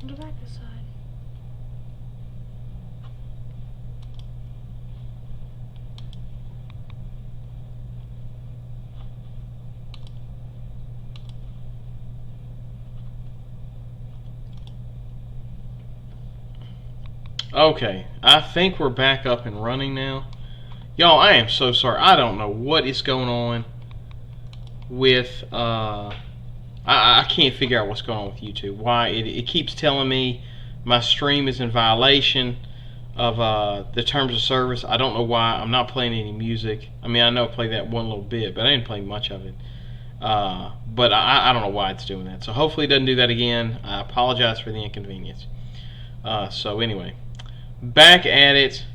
Go back this side. Okay, I think we're back up and running now. Y'all, I am so sorry. I don't know what is going on with, I can't figure out what's going on with YouTube. Why it keeps telling me my stream is in violation of the terms of service. I don't know why. I'm not playing any music. I mean, I know I played that one little bit, but I didn't play much of it. But I don't know why it's doing that. So hopefully it doesn't do that again. I apologize for the inconvenience. So anyway, back at it.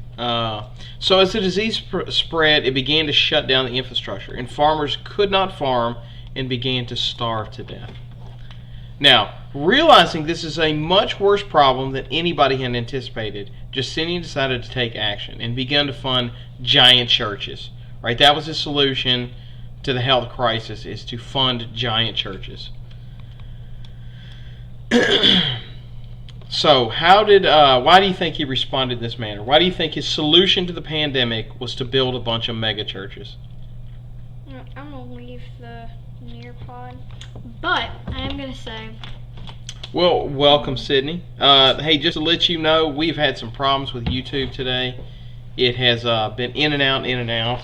So as the disease spread, it began to shut down the infrastructure, and farmers could not farm and began to starve to death. Now, realizing this is a much worse problem than anybody had anticipated, Justinian decided to take action and began to fund giant churches. Right, that was his solution to the health crisis, is to fund giant churches. So, why do you think he responded in this manner? Why do you think his solution to the pandemic was to build a bunch of mega churches? I'm going to leave the Nearpod, but I am going to say... Well, welcome, Sydney. Hey, just to let you know, we've had some problems with YouTube today. It has been in and out, in and out.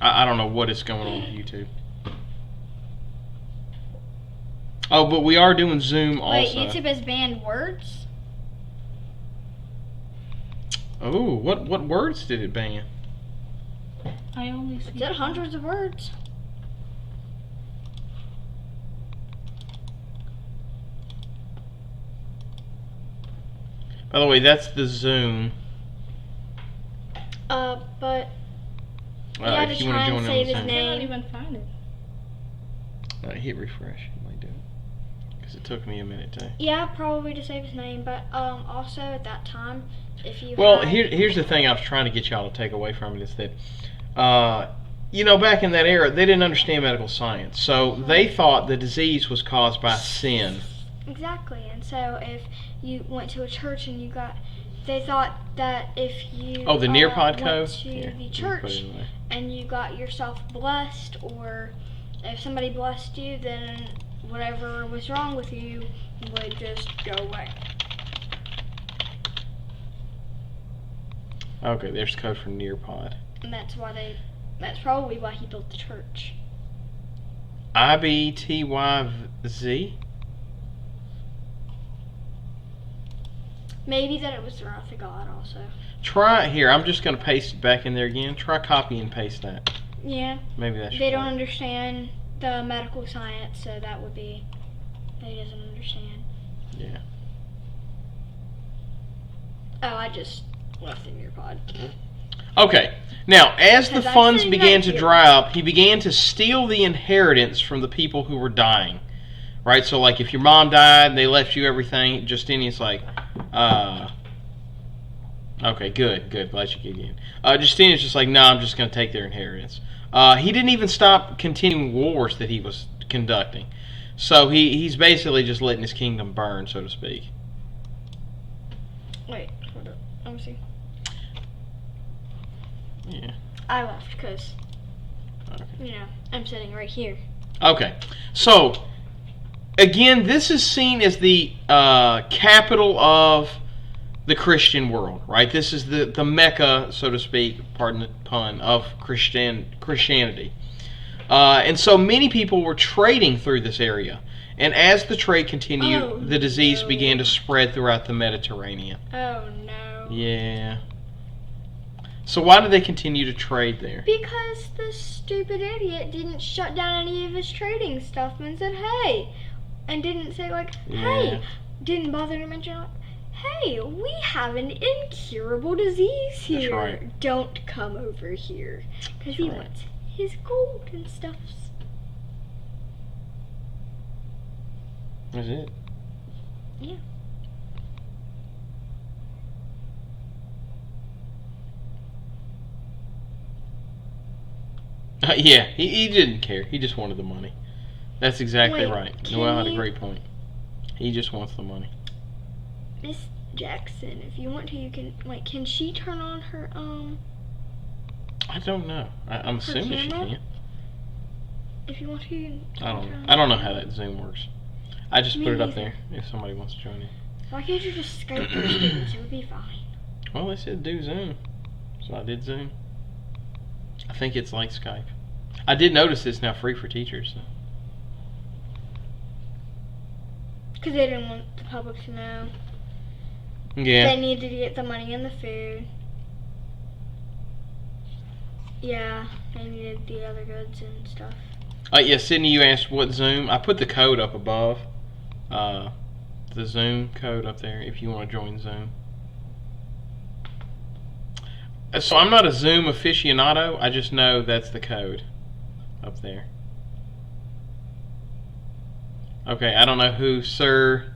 I don't know what is going on with YouTube. Oh, but we are doing Zoom also. Wait, YouTube has banned words? Oh, what words did it ban? I only see... It did hundreds of words. By the way, that's the Zoom. But... you had to try and save his name. I can't even find it. Hit refresh. It might do it. Because it took me a minute to... Yeah, probably to save his name, but also at that time, if you here's the thing I was trying to get y'all to take away from it, is that, back in that era, they didn't understand medical science. So they thought the disease was caused by sin. Exactly, and so if you went to a church and they thought that if you the Nearpod went code? to the church and you got yourself blessed, or if somebody blessed you, then whatever was wrong with you would just go away. Okay, there's code for Nearpod. And that's probably why he built the church. IBTYZ? Maybe that it was the wrath of God also. Try here. I'm just going to paste it back in there again. Try copy and paste that. Yeah. Maybe that's. They don't understand the medical science, so that would be. He doesn't understand. Yeah. Oh, I just left the Nearpod. Okay. Now, as the funds began to dry up, he began to steal the inheritance from the people who were dying. Right? So, like, if your mom died and they left you everything, Justinian's like, okay, good, glad you get in. Justinian's just like, no, I'm just going to take their inheritance. He didn't even stop continuing wars that he was conducting. So he's basically just letting his kingdom burn, so to speak. Wait, hold up. Let me see. Yeah. I left because, I'm sitting right here. Okay, so... again, this is seen as the capital of the Christian world, right? This is the Mecca, so to speak, pardon the pun, of Christianity. And so many people were trading through this area. And as the trade continued, the disease began to spread throughout the Mediterranean. Oh, no. Yeah. So why did they continue to trade there? Because the stupid idiot didn't shut down any of his trading stuff and said, hey... and didn't say, like, hey, didn't bother to mention, like, hey, we have an incurable disease here. That's right. Don't come over here. Because he wants his gold and stuff. That's it. Yeah. Yeah, he didn't care. He just wanted the money. That's exactly Wait, right. can Noel had a you- great point. He just wants the money. Miss Jackson, if you want to, you can. Wait, can she turn on her I don't know. I'm assuming she camera? can. If you want to, you can I don't turn know. on I don't know her how camera. that Zoom works. I just Me put it up neither. there if somebody wants to join in. Why can't you just Skype your students? It would be fine. Well, they said do Zoom, so I did Zoom. I think it's like Skype. I did notice it's now free for teachers. So. Because they didn't want the public to know. Yeah. They needed to get the money and the food. Yeah, they needed the other goods and stuff. Yeah, Sydney, you asked what Zoom. I put the code up above. The Zoom code up there if you want to join Zoom. So I'm not a Zoom aficionado. I just know that's the code up there. Okay, I don't know who Sir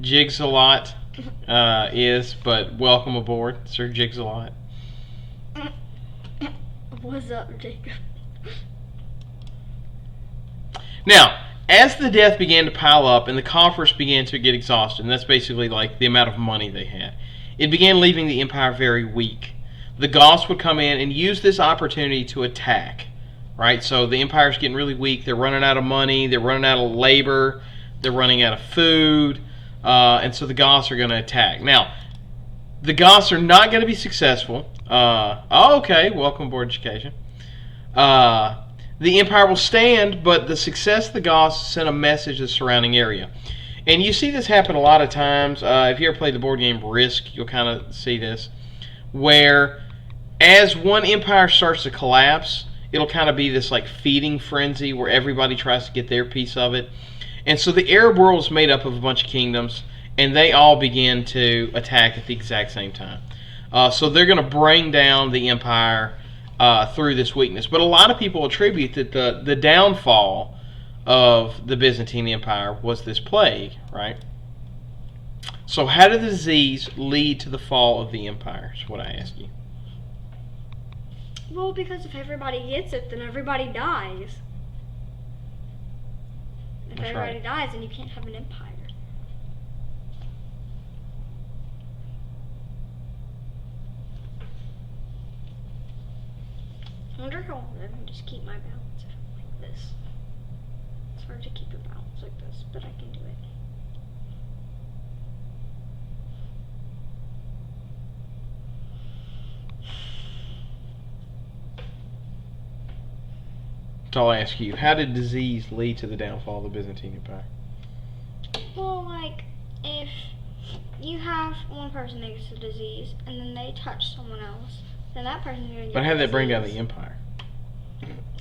Jigs-a-Lot is, but welcome aboard, Sir Jigs-a-Lot. What's up, Jacob? Now, as the death began to pile up and the coffers began to get exhausted, and that's basically like the amount of money they had, it began leaving the empire very weak. The Goths would come in and use this opportunity to attack, right? So the empire's getting really weak. They're running out of money. They're running out of labor. They're running out of food. And so the Goths are going to attack. Now, the Goths are not going to be successful. Okay, welcome aboard education. The empire will stand, but the success of the Goths sent a message to the surrounding area. And you see this happen a lot of times. If you ever played the board game Risk, you'll kind of see this. Where as one empire starts to collapse, it'll kind of be this like feeding frenzy where everybody tries to get their piece of it. And so the Arab world is made up of a bunch of kingdoms, and they all begin to attack at the exact same time. So they're going to bring down the empire through this weakness. But a lot of people attribute that the downfall of the Byzantine Empire was this plague, right? So how did the disease lead to the fall of the empire, is what I ask you. Well, because if everybody gets it, then everybody dies. If That's everybody right. dies, then you can't have an empire. I wonder how I can just keep my balance if I'm like this. It's hard to keep your balance like this, but I can do it. So I'll ask you, how did disease lead to the downfall of the Byzantine Empire? Well, like, if you have one person that gets a disease, and then they touch someone else, then that person's going to get But how did that bring down disease. the empire?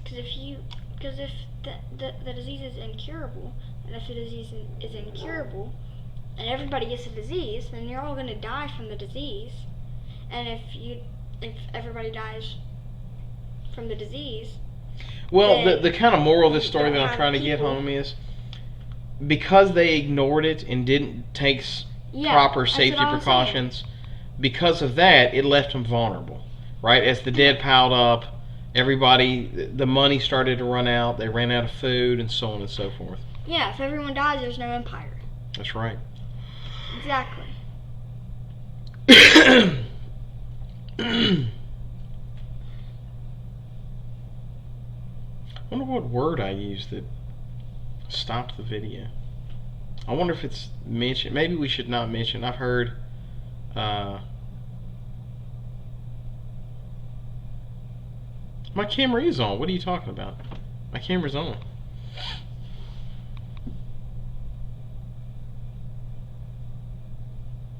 Because if the disease is incurable, and if the disease is incurable, and everybody gets a disease, then you're all going to die from the disease. And if everybody dies from the disease, Well, then the kind of moral of this you story don't that I'm have trying to get people- home is because they ignored it and didn't take yeah, proper that's safety what I was saying. precautions, because of that, it left them vulnerable, right? As the dead piled up, the money started to run out, they ran out of food, and so on and so forth. Yeah, if everyone dies, there's no empire. That's right. Exactly. I wonder what word I used that stopped the video. I wonder if it's mentioned. Maybe we should not mention. I've heard my camera is on. What are you talking about? My camera's on.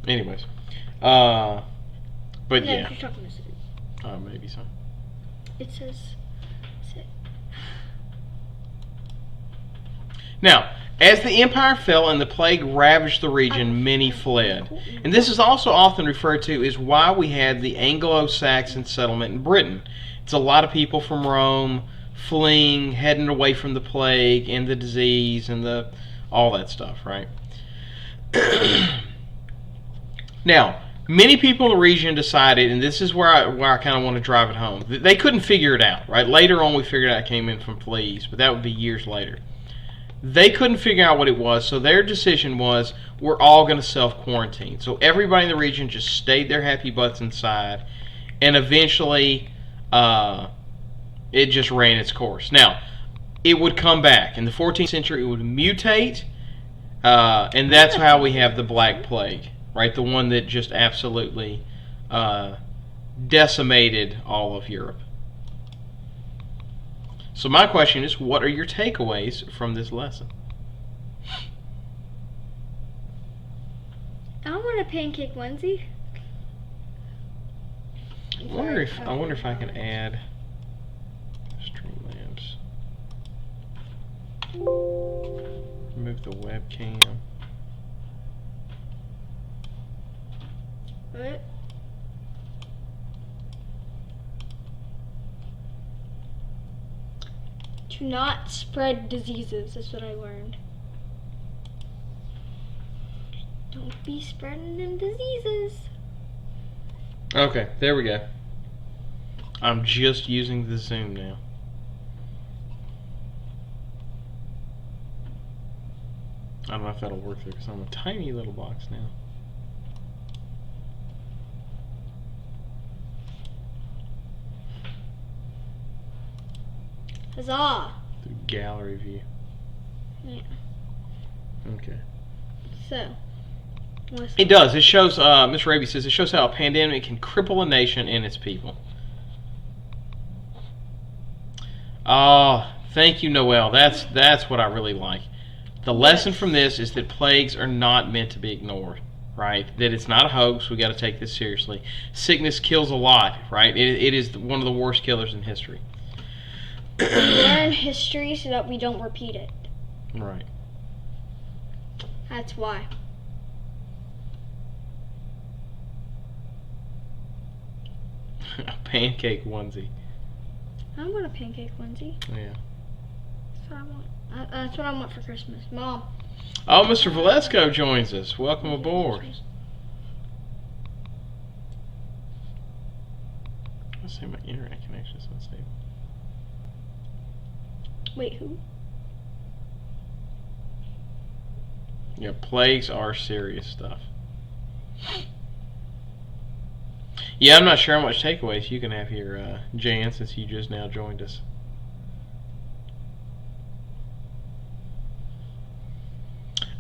Anyways, but No, yeah, you're talking to Sue. maybe so. It says. Now, as the empire fell and the plague ravaged the region, many fled. And this is also often referred to as why we had the Anglo-Saxon settlement in Britain. It's a lot of people from Rome fleeing, heading away from the plague and the disease and all that stuff, right? Now, many people in the region decided, and this is where I kind of want to drive it home. They couldn't figure it out, right? Later on we figured out it came in from fleas, but that would be years later. They couldn't figure out what it was, so their decision was, we're all going to self-quarantine. So everybody in the region just stayed their happy butts inside, and eventually it just ran its course. Now, it would come back. In the 14th century, it would mutate, and that's how we have the Black Plague, right? The one that just absolutely decimated all of Europe. So my question is, what are your takeaways from this lesson? I want a pancake onesie. I wonder if I can add Streamlabs. Remove the webcam. What? To not spread diseases is what I learned. Don't be spreading them diseases. Okay, there we go. I'm just using the Zoom now. I don't know if that'll work there because I'm a tiny little box now. Huzzah! The gallery view. Yeah. Okay. So, it does. It shows, Mr. Raby says, it shows how a pandemic can cripple a nation and its people. Oh, thank you, Noel. That's what I really like. The lesson from this is that plagues are not meant to be ignored, right? That it's not a hoax. We got to take this seriously. Sickness kills a lot, right? It is one of the worst killers in history. We learn history so that we don't repeat it. Right. That's why. A pancake onesie. I want a pancake onesie. Yeah. That's what I want. That's what I want for Christmas. Mom. Oh, Mr. Valesco joins us. Welcome aboard. Let's see, my internet connection is unstable. Wait, who? Yeah, plagues are serious stuff. Yeah, I'm not sure how much takeaways you can have here, Jan, since you just now joined us.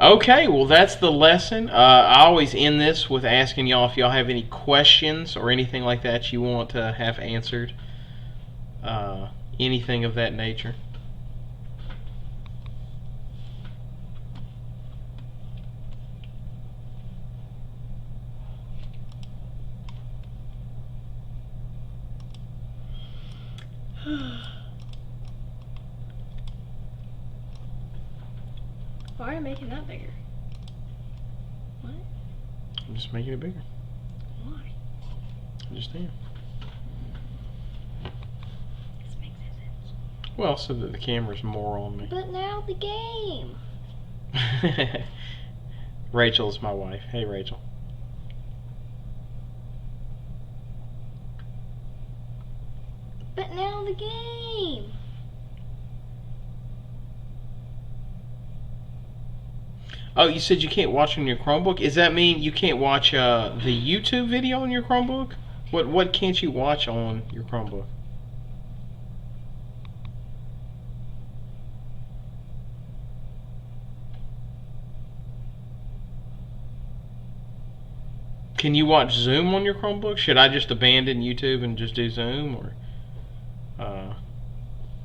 Okay, well that's the lesson. I always end this with asking y'all if y'all have any questions or anything like that you want to have answered. Anything of that nature. Why are you making that bigger? What? I'm just making it bigger. Why? I just am. This makes sense. Well, so that the camera's more on me. But now the game. Rachel is my wife. Hey, Rachel. But now the game. Oh, you said you can't watch on your Chromebook? Does that mean you can't watch the YouTube video on your Chromebook? What can't you watch on your Chromebook? Can you watch Zoom on your Chromebook? Should I just abandon YouTube and just do Zoom, or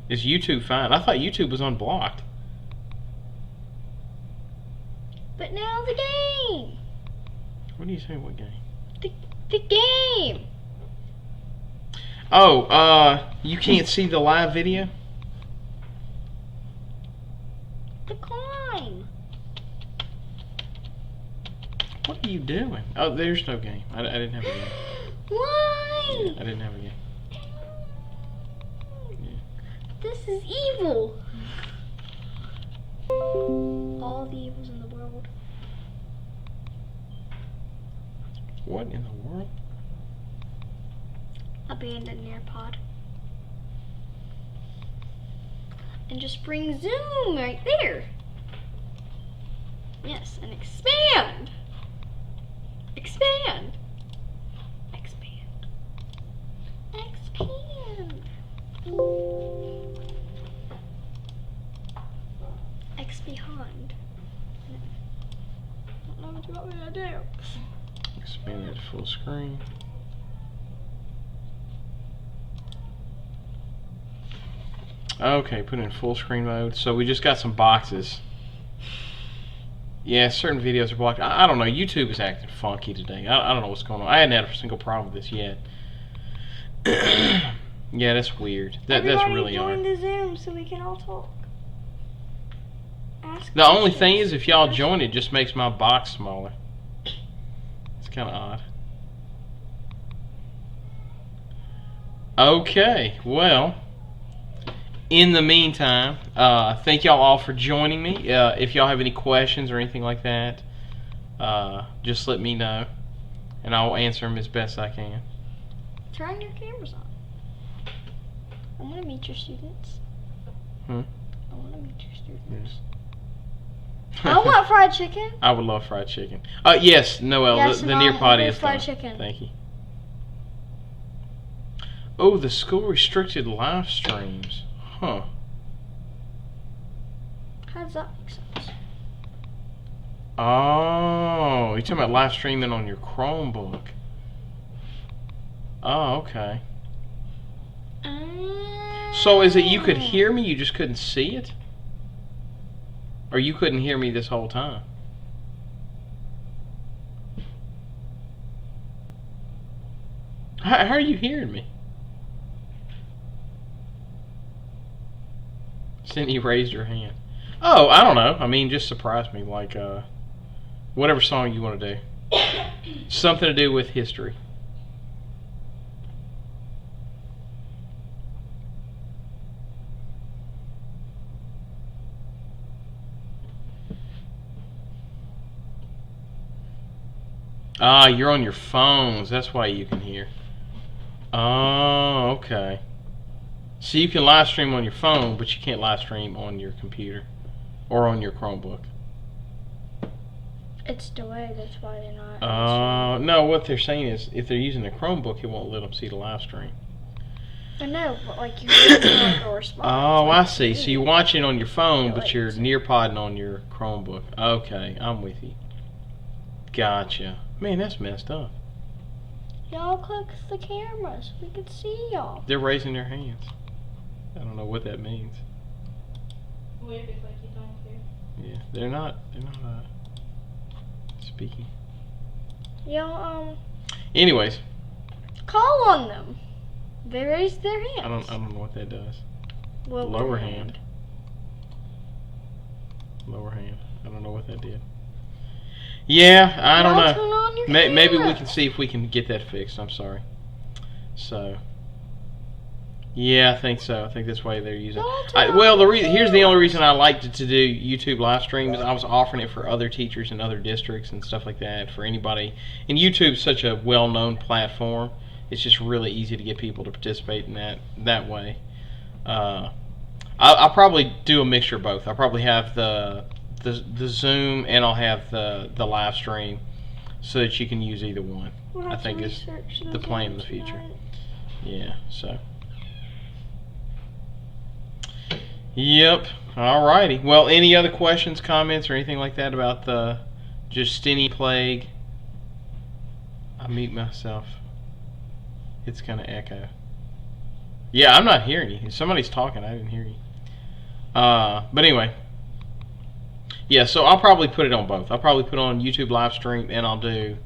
is YouTube fine? I thought YouTube was unblocked. But now the game. What are you saying? What game? The game. Oh, you can't see the live video? The climb. What are you doing? Oh, there's no game. I didn't have a game. Why? Yeah, I didn't have a game. Yeah. This is evil. All the evils in the world. What in the world? Abandon Nearpod. And just bring Zoom right there. Yes, and expand. Expand. Expand. Expand. X behind. I don't know what you want me to do. Expand it to full screen. Okay, put it in full screen mode. So we just got some boxes. Yeah, certain videos are blocked. I don't know. YouTube is acting funky today. I don't know what's going on. I hadn't had a single problem with this yet. Yeah, that's weird. That's really join odd. the Zoom so we can all talk. The only thing is, if y'all join, it just makes my box smaller. It's kind of odd. Okay, well, in the meantime, thank y'all all for joining me. If y'all have any questions or anything like that, just let me know, and I'll answer them as best I can. Turn your cameras on. I want to meet your students. I want to meet your students. Yes. I want fried chicken. I would love fried chicken. Yes, Noel, yes, the near potty is fried done. Chicken. Thank you. Oh, the school restricted live streams. Huh. How does that make sense? Oh, you're talking about live streaming on your Chromebook. Oh, okay. So is it you could hear me, you just couldn't see it? Or you couldn't hear me this whole time? How are you hearing me? Cindy raised her hand. Oh, I don't know. I mean, just surprise me. Like, whatever song you want to do. Something to do with history. Ah, you're on your phones. That's why you can hear. Oh, okay. So you can live stream on your phone, but you can't live stream on your computer or on your Chromebook. It's delayed. That's why they're not. No. What they're saying is, if they're using a Chromebook, it won't let them see the live stream. I know, but like you get like a response. Oh, I see. So you're watching on your phone, but you're near-podding on your Chromebook. Okay, I'm with you. Gotcha. Man, that's messed up. Y'all click the camera so we can see y'all. They're raising their hands. I don't know what that means. Weird if like you don't care. Yeah, they're not speaking. Y'all Anyways. Call on them. They raised their hands. I don't know what that does. Lower hand. Lower hand. I don't know what that did. Yeah, I don't know. Turn on your Maybe camera. we can see if we can get that fixed. I'm sorry. So, yeah, I think so. I think that's why they're using. Well, here's the only reason I liked to do YouTube live streams. I was offering it for other teachers in other districts and stuff like that for anybody. And YouTube's such a well-known platform. It's just really easy to get people to participate in that way. I'll probably do a mixture of both. I'll probably have the Zoom, and I'll have the live stream, so that you can use either one. I think is the plan in the future. Yeah. So. Yep. Alrighty. Well, any other questions, comments, or anything like that about the Justinian plague? I mute myself. It's gonna echo. Yeah, I'm not hearing you. If somebody's talking, I didn't hear you. But anyway. Yeah, so I'll probably put it on both. I'll probably put it on YouTube live stream, and I'll do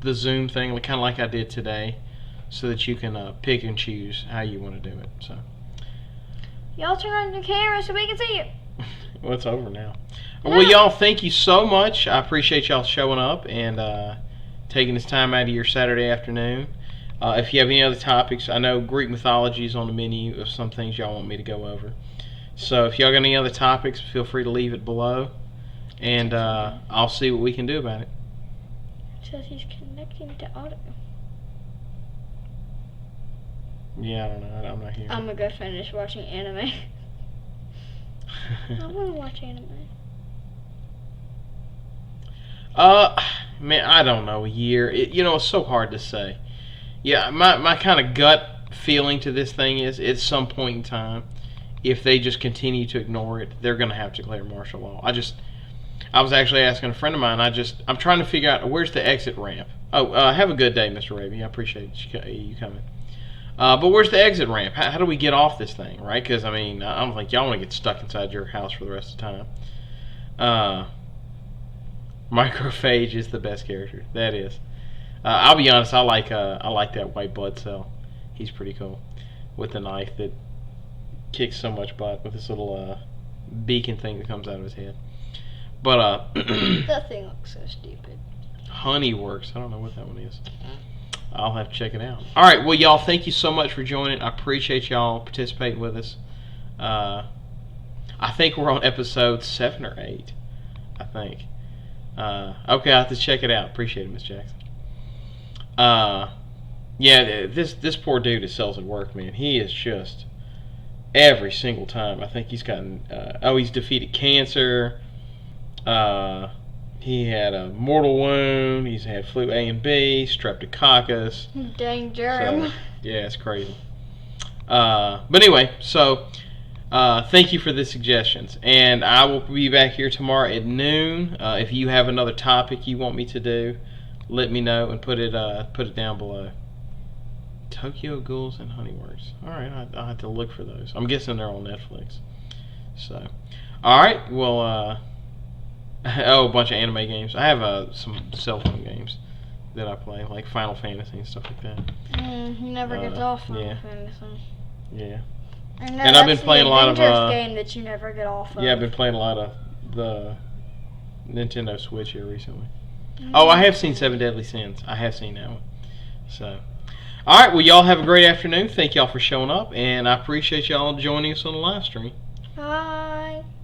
the Zoom thing, kind of like I did today, so that you can pick and choose how you want to do it. So. Y'all turn on your camera so we can see you. Well, it's over now. Well, y'all, thank you so much. I appreciate y'all showing up and taking this time out of your Saturday afternoon. If you have any other topics, I know Greek mythology is on the menu of some things y'all want me to go over. So if y'all got any other topics, feel free to leave it below, and I'll see what we can do about it. It says he's connecting to audio. Yeah, I don't know. I'm not here. I'm gonna go finish watching anime. I wanna watch anime. Man, I don't know, a year. It's so hard to say. Yeah, my kind of gut feeling to this thing is at some point in time, if they just continue to ignore it, they're going to have to declare martial law. I was actually asking a friend of mine. I'm trying to figure out where's the exit ramp. Oh, have a good day, Mr. Raby. I appreciate you coming. But where's the exit ramp? How do we get off this thing, right? Because I don't think y'all want to get stuck inside your house for the rest of the time. Microphage is the best character. That is. I'll be honest. I like that white blood cell. He's pretty cool with the knife that kicks so much butt with this little beacon thing that comes out of his head. But That thing looks so stupid. Honeyworks. I don't know what that one is. I'll have to check it out. All right. Well, y'all, thank you so much for joining. I appreciate y'all participating with us. I think we're on episode 7 or 8. I think. Okay, I'll have to check it out. Appreciate it, Miss Jackson. Yeah, this poor dude that sells at work, man. He is just every single time. I think he's gotten. He's defeated cancer. He had a mortal wound. He's had flu A and B, streptococcus. Dang germ. So, yeah, it's crazy. But anyway, so thank you for the suggestions, and I will be back here tomorrow at noon. If you have another topic you want me to do, let me know and put it down below. Tokyo Ghouls and Honeyworks. All right, I'll have to look for those. I'm guessing they're on Netflix. So, all right. Well, a bunch of anime games. I have some cell phone games that I play, like Final Fantasy and stuff like that. He never gets off Final yeah. Fantasy. Yeah. And I've been playing a lot of game that you never get off of. Yeah, I've been playing a lot of the Nintendo Switch here recently. Oh, I have seen Seven Deadly Sins. I have seen that one. So, all right. Well, y'all have a great afternoon. Thank y'all for showing up, and I appreciate y'all joining us on the live stream. Bye.